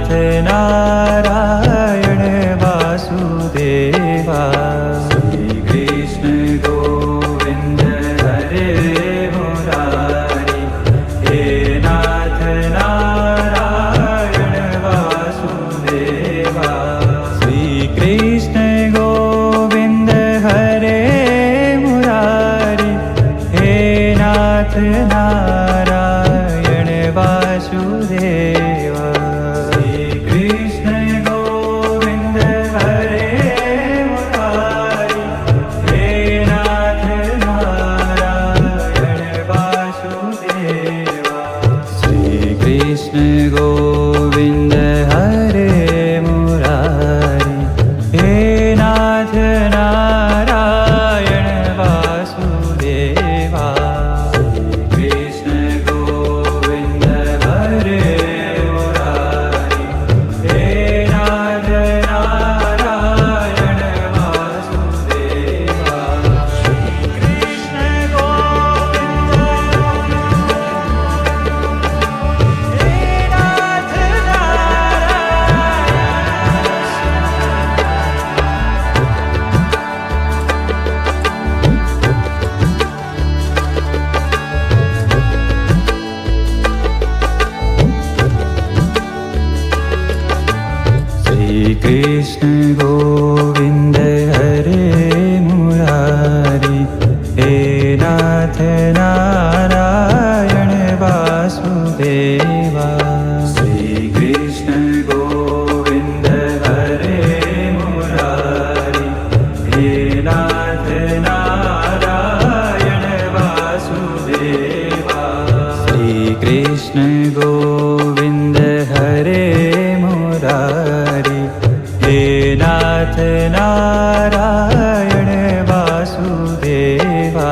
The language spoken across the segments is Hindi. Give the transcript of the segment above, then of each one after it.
नाथ नारायण वासुदेवा। श्री कृष्ण गोविंद हरे मुरारी, हे नाथ नारायण वासुदेवा। श्री कृष्ण गोविंद हरे मुरारी, हे नाथ नारायण वासुदेवा। श्री कृष्ण गोविंद हरे मुरारी, हे नाथ नारायण वासुदेवा। श्री कृष्ण गोविंद हरे मुरारी, हे नाथ नारायण वासुदेवा। कृष्ण गोविंद हरे मुरारी, हे नाथ नारायण वासुदेवा। कृष्ण गोविंद हे नाथ श्री कृष्ण गोविंद हरे मुरारी, हे नाथ नारायण वासुदेवा। श्री कृष्ण गोविंद हरे मुरारी, हे नाथ नारायण वासुदेवा। श्री कृष्ण गोविंद हरे मुरारी, हे नाथ नारायण वासुदेवा।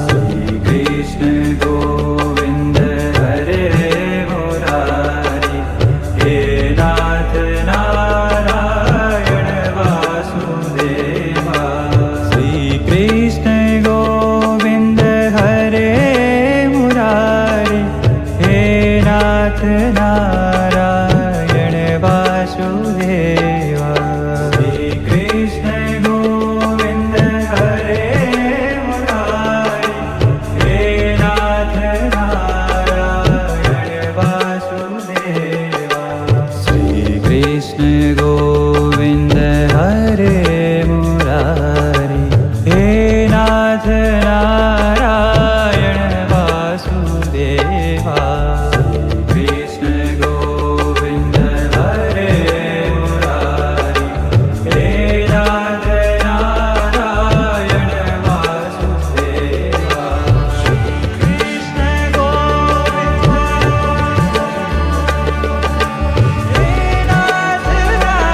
श्री कृष्ण गोविंद हरे मुरारी, हे नाथ नारायण वासुदेवा। श्री कृष्ण गोविंद हरे मुरारी, हे नाथ नारायण वासुदेवा। श्री कृष्ण गोविंद हरे मुरारी, हे नाथ नारायण वासुदेवा। श्री कृष्ण गोविंद हरे मुरारी, हे नाथ नारायण वासुदेवा। कृष्ण गोविंद हरे मुरारी, हे नाथ नारायण वासुदेवा। कृष्ण गोविंद हे नाथ नारायण वासुदेवा।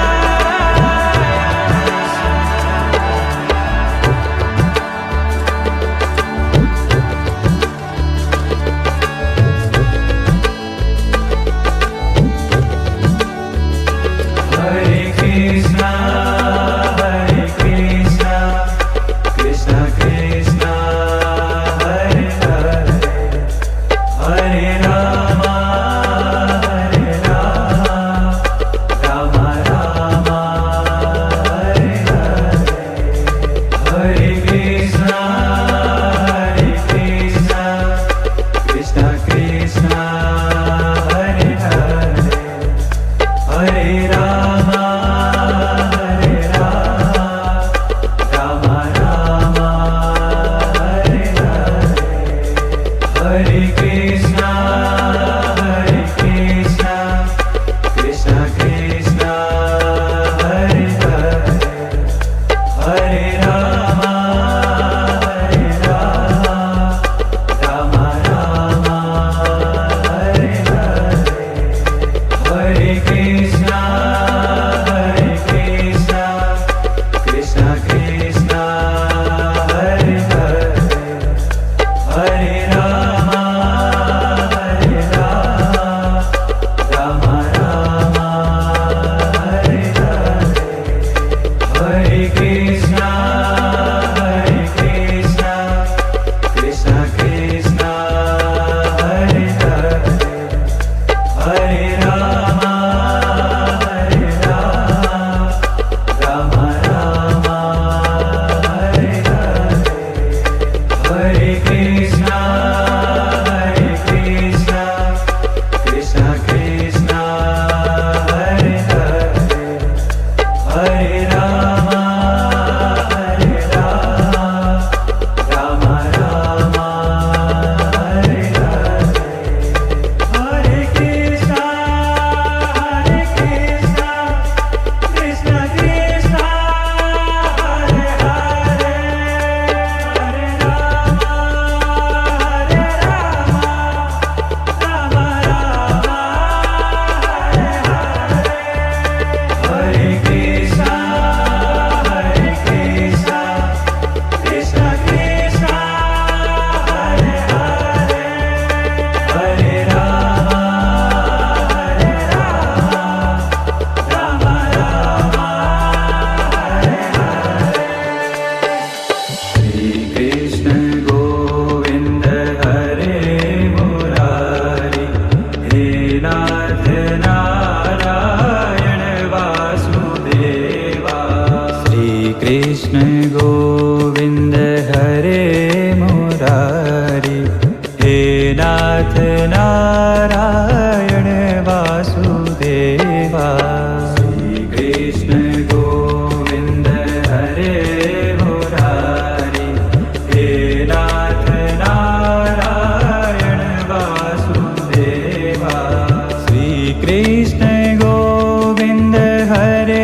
कृष्ण गोविन्द हरे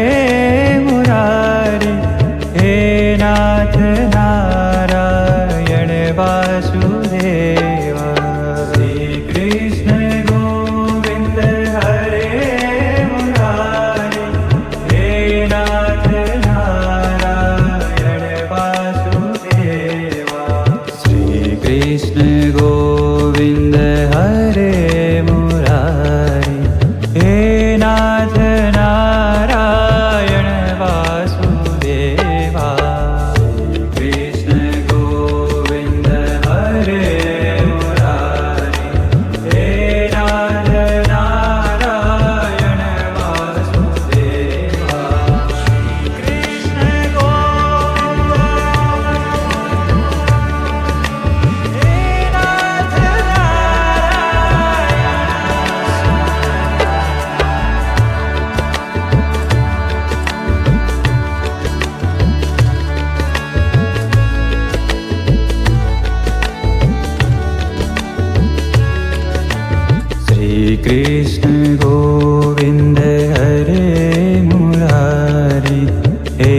मुरारी हे नाथ नारायण वासुदेवा श्रीकृष्ण गोविन्द हरे मुरारी हे नाथ नारायण वासुदेवा श्रीकृष्ण गोविन्द हरे मुरारी हे नाथ नारायण वासुदेवा श्रीकृष्ण गोविन्द हरे मुरारी हे नाथ नारायण वासुदेवा श्रीकृष्ण गोविन्द हे नाथ श्रीकृष्ण गोविन्द हरे मुरारी हे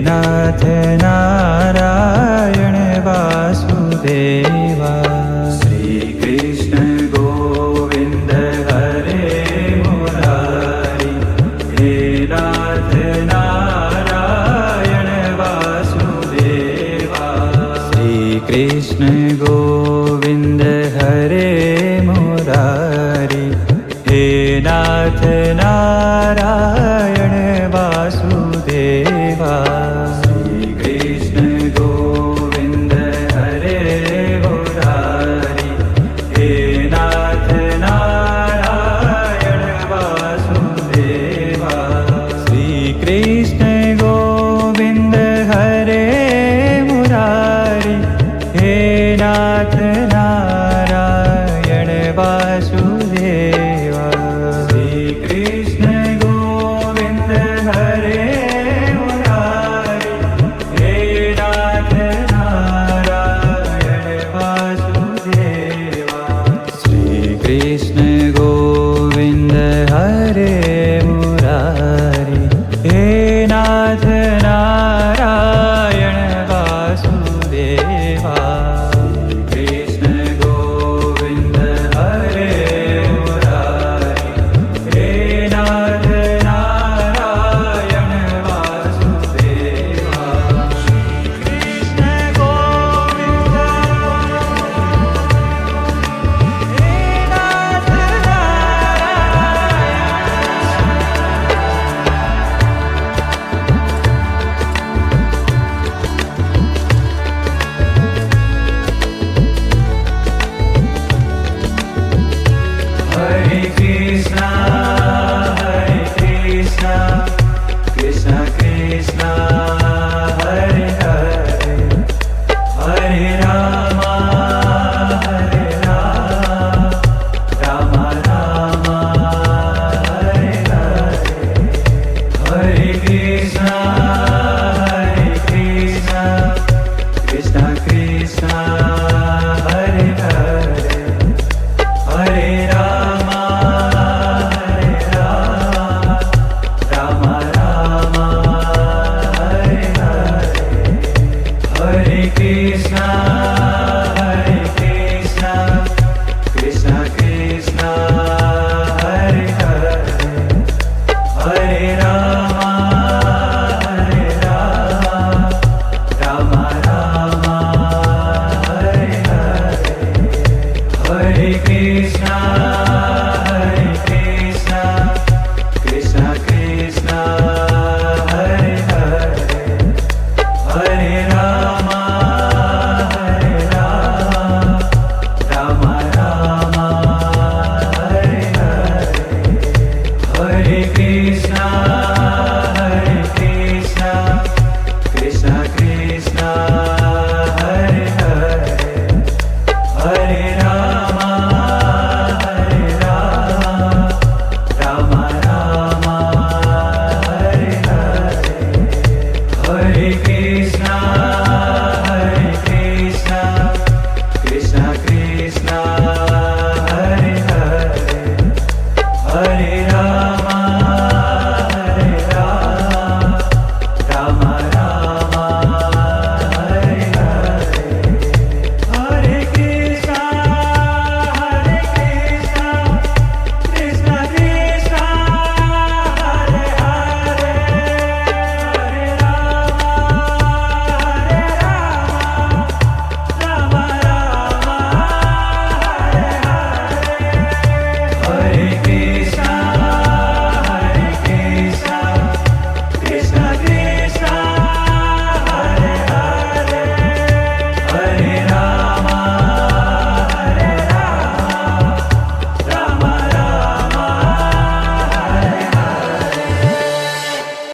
नाथ नारायण वासुदेवा श्रीकृष्ण गोविन्द हरे मुरारी हे नाथ नारायण वासुदेवा श्रीकृष्ण गोविन्द हरे मुरारी हे नाथ नारायण वासुदेवा श्रीकृष्ण गोविन्द हरे मुरारी हे नाथ नारायण वासुदेवा श्रीकृष्ण गोविन्द हरे मुरारी हे नाथ नारायण वासुदेवा श्रीकृष्ण गोविन्द हरे मुरारी हे नाथ नारायण वासुदेवा श्रीकृष्ण गोविन्द हरे मुरारी हे नाथ नारायण वासुदेवा श्रीकृष्ण गोविन्द हरे मुरारी हे नाथ नारायण वासुदेवा श्रीकृष्ण गोविन्द हे नाथ Hare Krishna, Krishna Krishna, Hare Hare, Hare Rama, Rama Rama, Hare Hare, Hare Krishna, Krishna Krishna, Hare Hare, Hare Rama, Rama Rama, Hare Hare, Hare Krishna, Krishna Krishna, Hare Hare, Hare Rama, Rama Rama, Hare Hare, Hare Krishna, Krishna Krishna, Hare Hare, Hare Rama, Rama Rama, Hare Hare, Hare